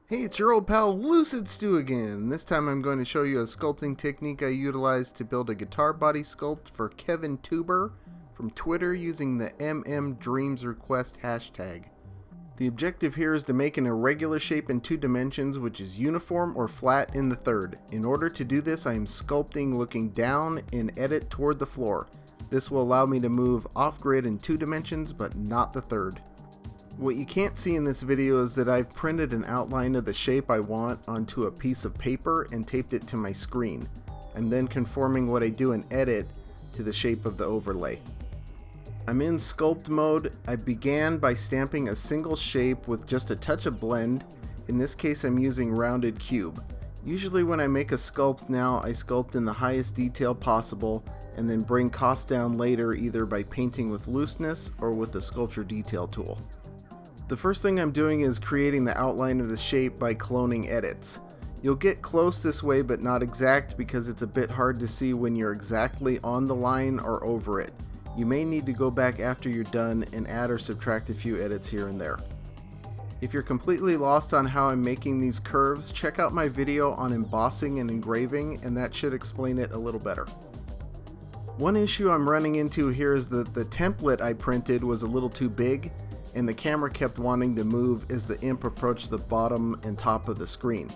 Hey, it's your old pal Lucid Stew again. This time I'm going to show you a sculpting technique I utilized to build a guitar body sculpt for Kevin Tuber from Twitter using the MMDreamsRequest hashtag. The objective here is to make an irregular shape in 2 dimensions which is uniform or flat in the third. In order to do this, I am sculpting looking down in Edit toward the floor. This will allow me to move off-grid in 2 dimensions but not the third. What you can't see in this video is that I've printed an outline of the shape I want onto a piece of paper and taped it to my screen. I'm then conforming what I do in Edit to the shape of the overlay. I'm in sculpt mode. I began by stamping a single shape with just a touch of blend. In this case I'm using rounded cube. Usually when I make a sculpt now, I sculpt in the highest detail possible and then bring cost down later either by painting with looseness or with the sculpture detail tool. The first thing I'm doing is creating the outline of the shape by cloning edits. You'll get close this way but not exact because it's a bit hard to see when you're exactly on the line or over it. You may need to go back after you're done and add or subtract a few edits here and there. If you're completely lost on how I'm making these curves, check out my video on embossing and engraving and that should explain it a little better. One issue I'm running into here is that the template I printed was a little too big and the camera kept wanting to move as the imp approached the bottom and top of the screen.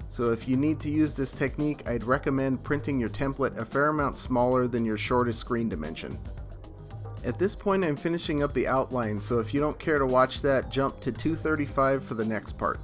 So if you need to use this technique, I'd recommend printing your template a fair amount smaller than your shortest screen dimension. At this point I'm finishing up the outline, so if you don't care to watch that, jump to 235 for the next part.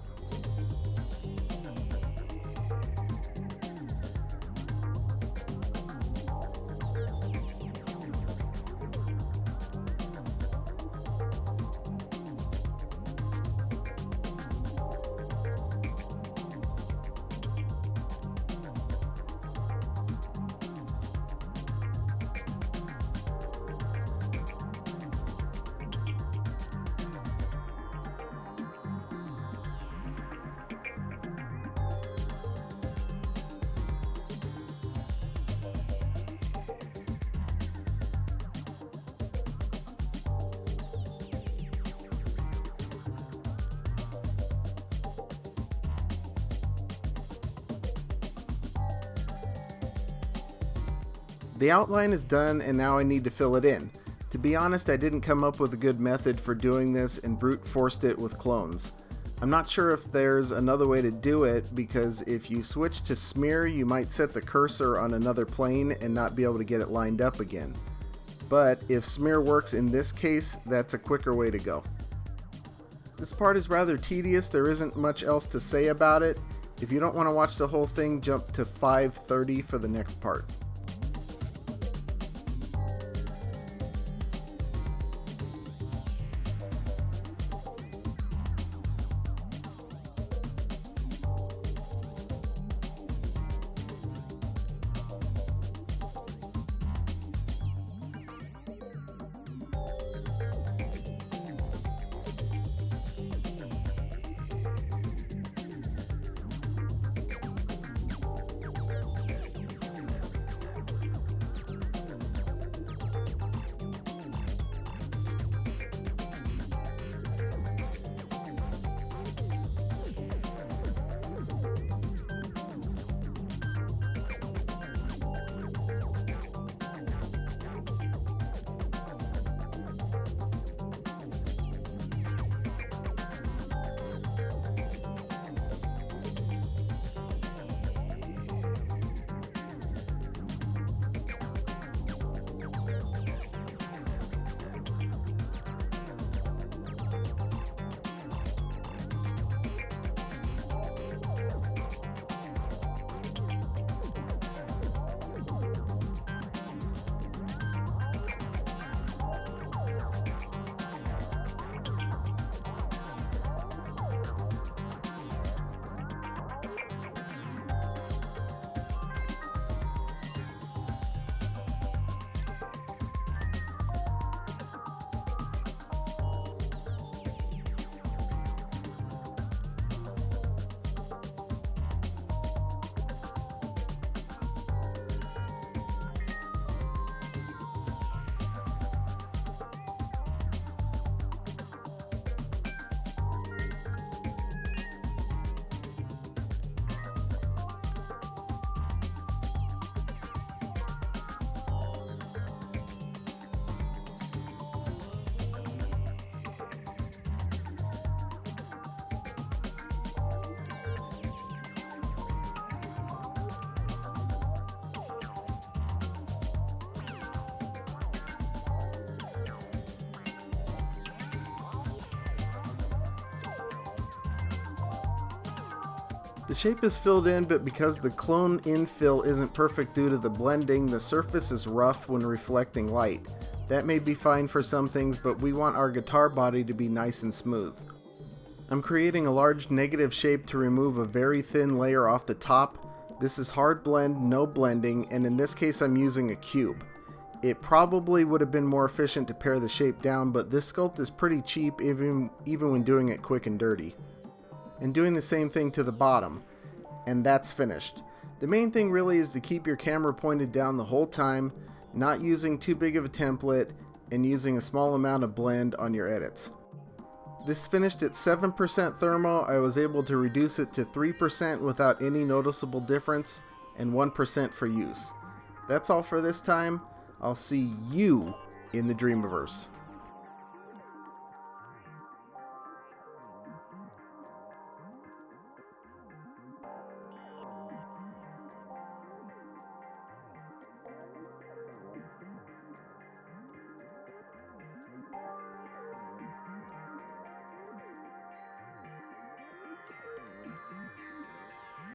The outline is done and now I need to fill it in. To be honest, I didn't come up with a good method for doing this and brute forced it with clones. I'm not sure if there's another way to do it because if you switch to smear you might set the cursor on another plane and not be able to get it lined up again. But if smear works in this case, that's a quicker way to go. This part is rather tedious, there isn't much else to say about it. If you don't want to watch the whole thing, jump to 5:30 for the next part. The shape is filled in, but because the clone infill isn't perfect due to the blending, the surface is rough when reflecting light. That may be fine for some things, but we want our guitar body to be nice and smooth. I'm creating a large negative shape to remove a very thin layer off the top. This is hard blend, no blending, and in this case I'm using a cube. It probably would have been more efficient to pare the shape down, but this sculpt is pretty cheap even when doing it quick and dirty. And doing the same thing to the bottom, and that's finished. The main thing really is to keep your camera pointed down the whole time, not using too big of a template, and using a small amount of blend on your edits. This finished at 7% thermo. I was able to reduce it to 3% without any noticeable difference, and 1% for use. That's all for this time. I'll see you in the Dreamiverse.